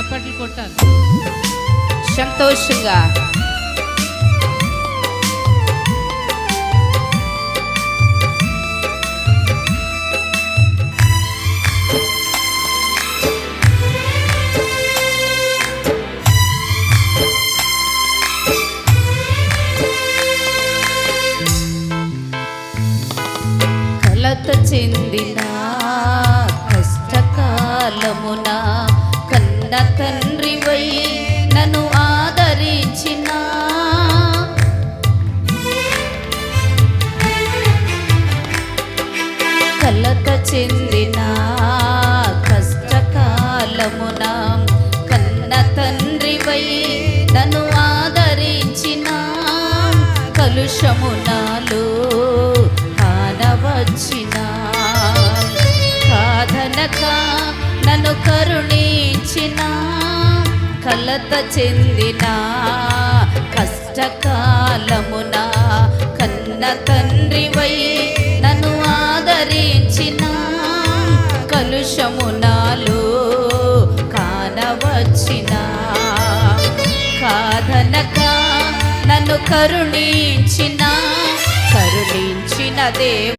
చప్పట్లు కొట్టాలి సంతోషంగా. కలత చెందిన కష్టకాలమున కన్న తండ్రివై నన్ను ఆదరించిన, కలత చెందిన కష్టకాలమున కన్న తండ్రివై నన్ను ఆదరించిన, కలుషము నాలో కానవచ్చిన కాదనక నన్ను కరుణించిన, కలత చెందిన కష్టకాలమున కన్న తండ్రివై నన్ను ఆదరించిన, కలుషము నాలో కానవచ్చిన కాదనక నన్ను కరుణించిన దేవ